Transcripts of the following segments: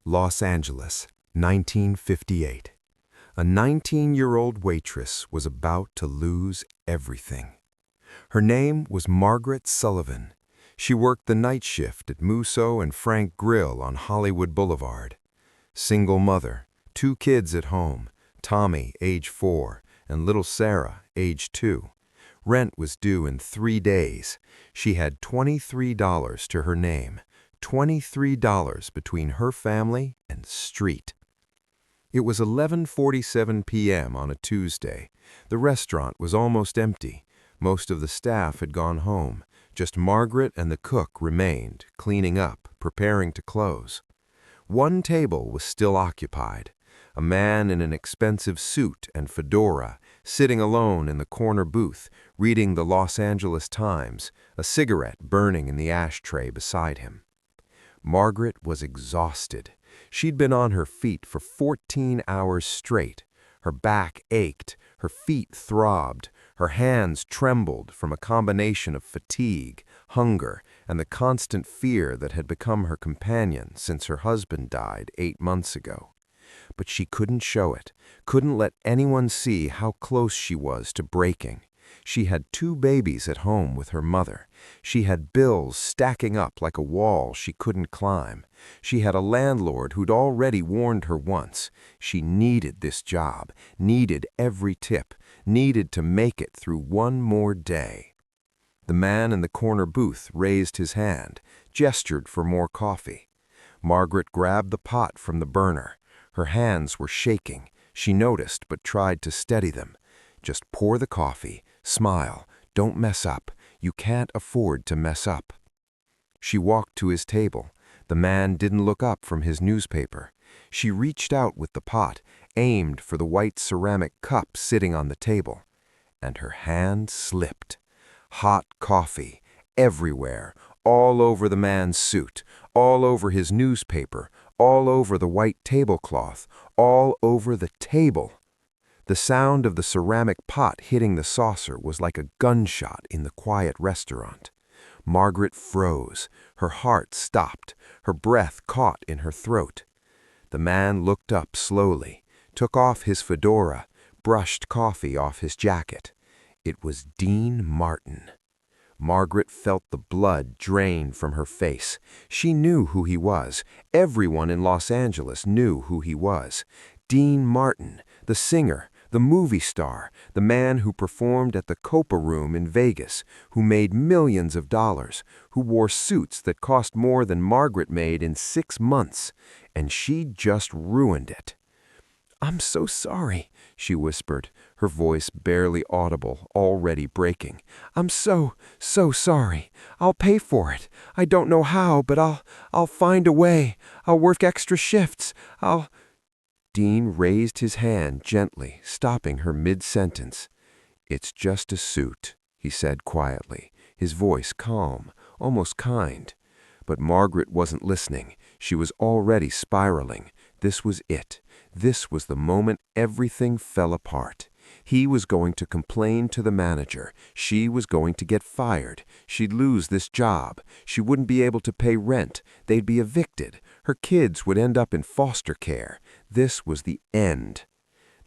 Los Angeles, 1958. A 19-year-old waitress was about to lose everything. Her name was Margaret Sullivan. She worked the night shift at Musso and Frank Grill on Hollywood Boulevard. Single mother, 2 kids at home, Tommy, age 4, and little Sarah, age 2. Rent was due in 3 days. She had $23 to her name, $23 between her family and street. It was 11:47 p.m. on a Tuesday. The restaurant was almost empty. Most of the staff had gone home. Just Margaret and the cook remained, cleaning up, preparing to close. One table was still occupied. A man in an expensive suit and fedora, sitting alone in the corner booth, reading the Los Angeles Times, a cigarette burning in the ashtray beside him. Margaret was exhausted. She'd been on her feet for 14 hours straight. Her back ached, her feet throbbed, her hands trembled from a combination of fatigue, hunger, and the constant fear that had become her companion since her husband died 8 months ago. But she couldn't show it, couldn't let anyone see how close she was to breaking. She had 2 babies at home with her mother. She had bills stacking up like a wall she couldn't climb. She had a landlord who'd already warned her once. She needed this job, needed every tip, needed to make it through one more day. The man in the corner booth raised his hand, gestured for more coffee. Margaret grabbed the pot from the burner. Her hands were shaking. She noticed but tried to steady them. Just pour the coffee, smile, don't mess up. You can't afford to mess up. She walked to his table. The man didn't look up from his newspaper. She reached out with the pot, aimed for the white ceramic cup sitting on the table, and her hand slipped. Hot coffee, everywhere, all over the man's suit, all over his newspaper, all over the white tablecloth, all over the table. The sound of the ceramic pot hitting the saucer was like a gunshot in the quiet restaurant. Margaret froze. Her heart stopped. Her breath caught in her throat. The man looked up slowly, took off his fedora, brushed coffee off his jacket. It was Dean Martin. Margaret felt the blood drain from her face. She knew who he was. Everyone in Los Angeles knew who he was. Dean Martin, the singer, the movie star, the man who performed at the Copa Room in Vegas, who made millions of dollars, who wore suits that cost more than Margaret made in 6 months, and she'd just ruined it. "I'm so sorry," she whispered, her voice barely audible, already breaking. "I'm so sorry. I'll pay for it. I don't know how, but I'll find a way. I'll work extra shifts. Dean raised his hand gently, stopping her mid-sentence. "It's just a suit," he said quietly, his voice calm, almost kind. But Margaret wasn't listening. She was already spiraling. This was it. This was the moment everything fell apart. He was going to complain to the manager. She was going to get fired. She'd lose this job. She wouldn't be able to pay rent. They'd be evicted. Her kids would end up in foster care. This was the end.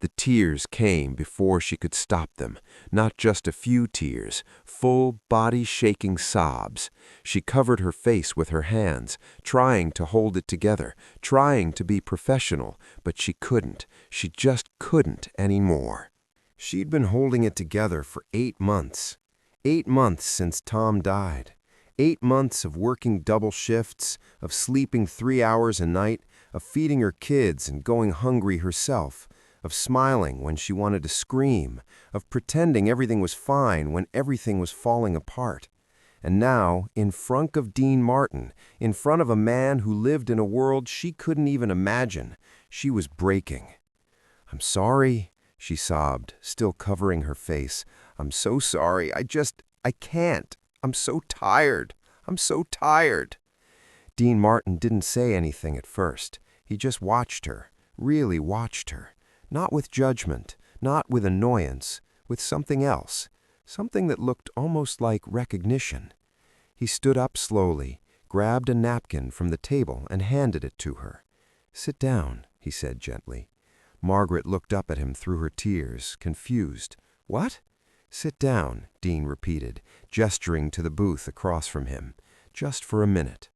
The tears came before she could stop them. Not just a few tears, full body-shaking sobs. She covered her face with her hands, trying to hold it together, trying to be professional, but she couldn't. She just couldn't anymore. She'd been holding it together for 8 months. 8 months since Tom died. 8 months of working double shifts, of sleeping 3 hours a night, of feeding her kids and going hungry herself, of smiling when she wanted to scream, of pretending everything was fine when everything was falling apart. And now, in front of Dean Martin, in front of a man who lived in a world she couldn't even imagine, she was breaking. "I'm sorry," she sobbed, still covering her face. "I'm so sorry. I can't. I'm so tired. I'm so tired." Dean Martin didn't say anything at first. He just watched her, really watched her. Not with judgment, not with annoyance, with something else, something that looked almost like recognition. He stood up slowly, grabbed a napkin from the table and handed it to her. "Sit down," he said gently. Margaret looked up at him through her tears, confused. "What?" "Sit down," Dean repeated, gesturing to the booth across from him. "Just for a minute."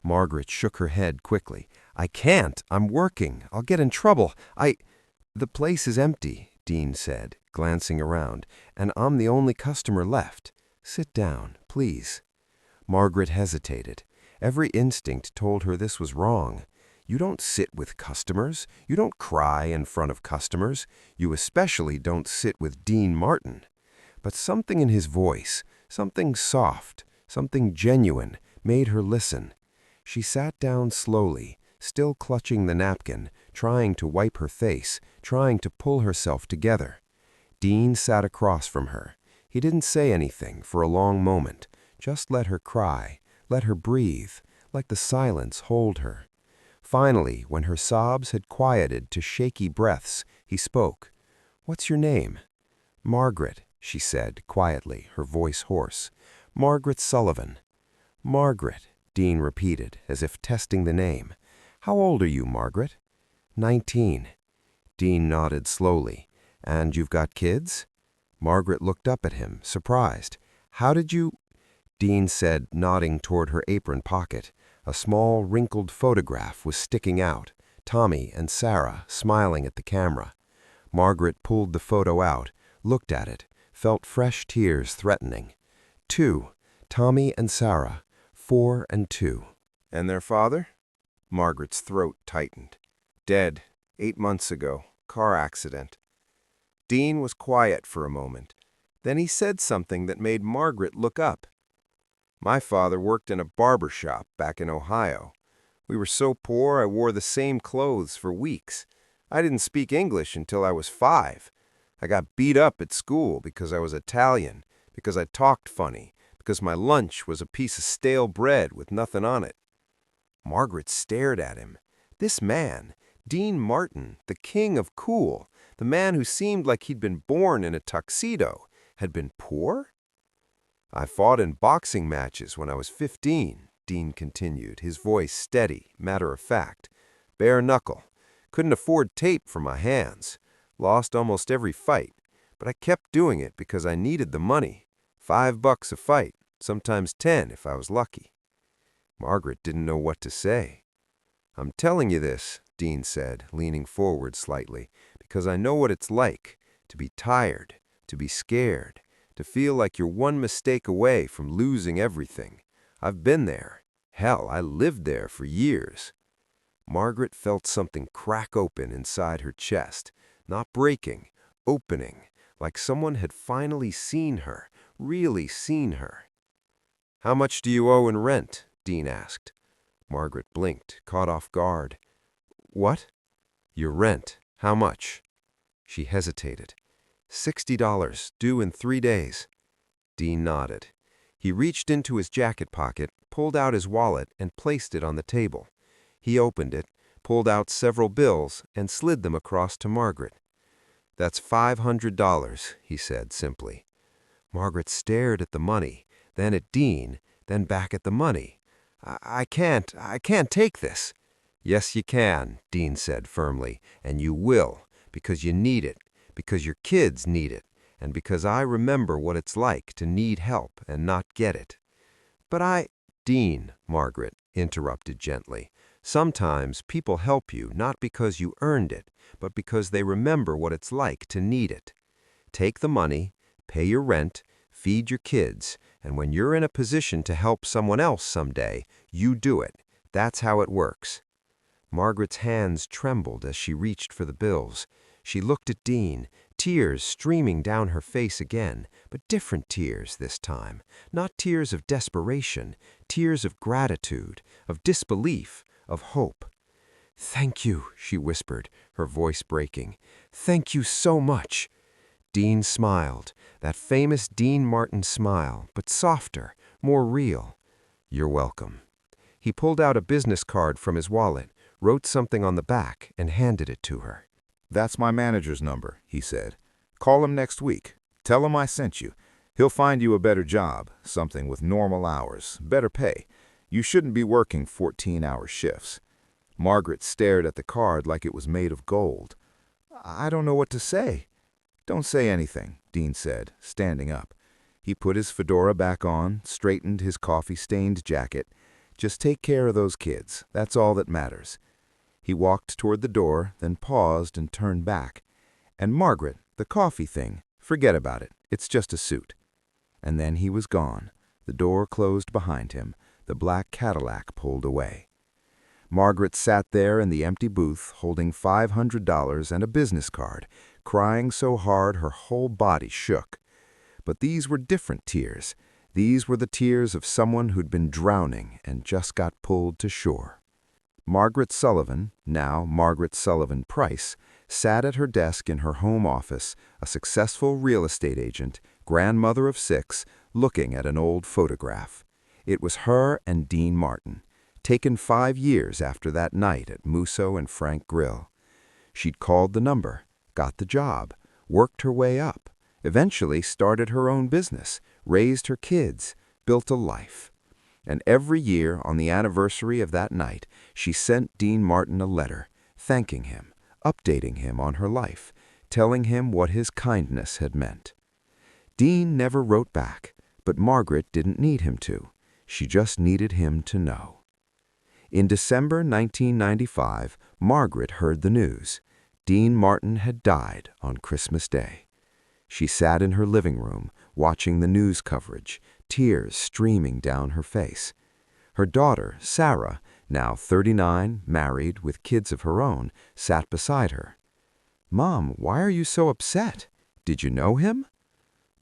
Margaret shook her head quickly. "I can't. I'm working. I'll get in trouble. The place is empty," Dean said, glancing around, "and I'm the only customer left. Sit down, please." Margaret hesitated. Every instinct told her this was wrong. You don't sit with customers. You don't cry in front of customers. You especially don't sit with Dean Martin. But something in his voice, something soft, something genuine, made her listen. She sat down slowly, still clutching the napkin, trying to wipe her face, trying to pull herself together. Dean sat across from her. He didn't say anything for a long moment, just let her cry, let her breathe, let the silence hold her. Finally, when her sobs had quieted to shaky breaths, he spoke. "What's your name?" "Margaret," she said quietly, her voice hoarse. "Margaret Sullivan." "Margaret," Dean repeated, as if testing the name. "How old are you, Margaret?" 19. Dean nodded slowly. "And you've got kids?" Margaret looked up at him, surprised. "How did you—" Dean said, nodding toward her apron pocket. A small, wrinkled photograph was sticking out, Tommy and Sarah smiling at the camera. Margaret pulled the photo out, looked at it, felt fresh tears threatening. 2. Tommy and Sarah, 4 and 2. "And their father?" Margaret's throat tightened. "Dead, 8 months ago. Car accident." Dean was quiet for a moment. Then he said something that made Margaret look up. "My father worked in a barber shop back in Ohio. We were so poor I wore the same clothes for weeks. I didn't speak English until I was 5. I got beat up at school because I was Italian, because I talked funny, because my lunch was a piece of stale bread with nothing on it." Margaret stared at him. This man, Dean Martin, the king of cool, the man who seemed like he'd been born in a tuxedo, had been poor? "I fought in boxing matches when I was 15, Dean continued, his voice steady, matter-of-fact. "Bare knuckle. Couldn't afford tape for my hands. Lost almost every fight, but I kept doing it because I needed the money. $5 a fight, sometimes 10 if I was lucky." Margaret didn't know what to say. "I'm telling you this," Dean said, leaning forward slightly, "because I know what it's like to be tired, to be scared, to feel like you're one mistake away from losing everything. I've been there. Hell, I lived there for years." Margaret felt something crack open inside her chest, not breaking, opening, like someone had finally seen her, really seen her. "How much do you owe in rent?" Dean asked. Margaret blinked, caught off guard. "What?" "Your rent. How much?" She hesitated. $60, due in 3 days. Dean nodded. He reached into his jacket pocket, pulled out his wallet, and placed it on the table. He opened it, pulled out several bills, and slid them across to Margaret. "That's $500, he said simply. Margaret stared at the money, then at Dean, then back at the money. I can't take this." "Yes, you can," Dean said firmly, "and you will, because you need it, because your kids need it, and because I remember what it's like to need help and not get it." "But Dean," Margaret interrupted gently, "sometimes people help you not because you earned it, but because they remember what it's like to need it. Take the money, pay your rent, feed your kids, and when you're in a position to help someone else someday, you do it. That's how it works." Margaret's hands trembled as she reached for the bills. She looked at Dean, tears streaming down her face again, but different tears this time. Not tears of desperation, tears of gratitude, of disbelief, of hope. "Thank you," she whispered, her voice breaking. "Thank you so much." Dean smiled, that famous Dean Martin smile, but softer, more real. "You're welcome." He pulled out a business card from his wallet, wrote something on the back, and handed it to her. "That's my manager's number," he said. "Call him next week. Tell him I sent you. He'll find you a better job, something with normal hours, better pay. You shouldn't be working 14-hour shifts." Margaret stared at the card like it was made of gold. "I don't know what to say." "Don't say anything," Dean said, standing up. He put his fedora back on, straightened his coffee-stained jacket. "Just take care of those kids. That's all that matters." He walked toward the door, then paused and turned back. "And Margaret, the coffee thing, forget about it. It's just a suit." And then he was gone. The door closed behind him. The black Cadillac pulled away. Margaret sat there in the empty booth, holding $500 and a business card, crying so hard her whole body shook. But these were different tears. These were the tears of someone who'd been drowning and just got pulled to shore. Margaret Sullivan, now Margaret Sullivan Price, sat at her desk in her home office, a successful real estate agent, grandmother of 6, looking at an old photograph. It was her and Dean Martin, taken 5 years after that night at Musso and Frank Grill. She'd called the number, got the job, worked her way up, eventually started her own business, raised her kids, built a life. And every year on the anniversary of that night, she sent Dean Martin a letter, thanking him, updating him on her life, telling him what his kindness had meant. Dean never wrote back, but Margaret didn't need him to. She just needed him to know. In December 1995, Margaret heard the news. Dean Martin had died on Christmas Day. She sat in her living room, watching the news coverage, tears streaming down her face. Her daughter, Sarah, now 39, married, with kids of her own, sat beside her. "Mom, why are you so upset? Did you know him?"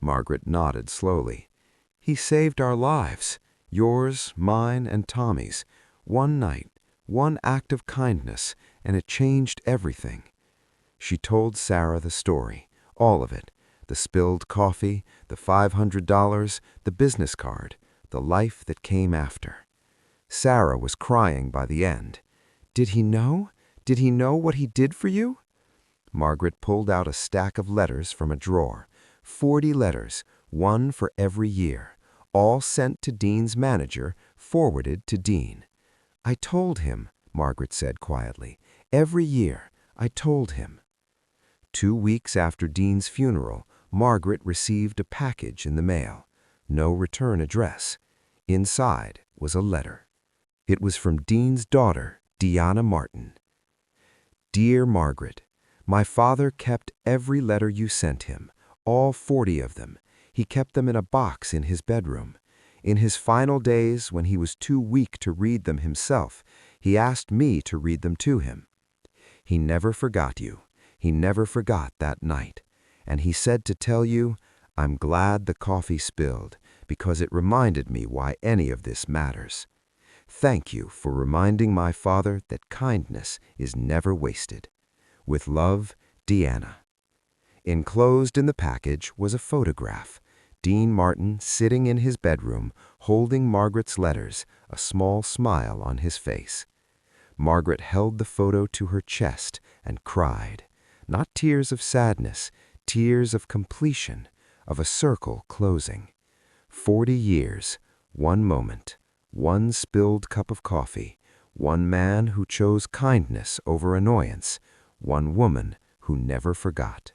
Margaret nodded slowly. "He saved our lives, yours, mine, and Tommy's. One night, one act of kindness, and it changed everything." She told Sarah the story, all of it, the spilled coffee, the $500, the business card, the life that came after. Sarah was crying by the end. "Did he know? Did he know what he did for you?" Margaret pulled out a stack of letters from a drawer, 40 letters, one for every year, all sent to Dean's manager, forwarded to Dean. "I told him," Margaret said quietly. "Every year, I told him." 2 weeks after Dean's funeral, Margaret received a package in the mail. No return address. Inside was a letter. It was from Dean's daughter, Deanna Martin. "Dear Margaret, my father kept every letter you sent him, all 40 of them. He kept them in a box in his bedroom. In his final days, when he was too weak to read them himself, he asked me to read them to him. He never forgot you. He never forgot that night. And he said to tell you, I'm glad the coffee spilled, because it reminded me why any of this matters. Thank you for reminding my father that kindness is never wasted. With love, Deanna." Enclosed in the package was a photograph. Dean Martin sitting in his bedroom, holding Margaret's letters, a small smile on his face. Margaret held the photo to her chest and cried. Not tears of sadness, tears of completion, of a circle closing. 40 years, one moment, one spilled cup of coffee, one man who chose kindness over annoyance, one woman who never forgot.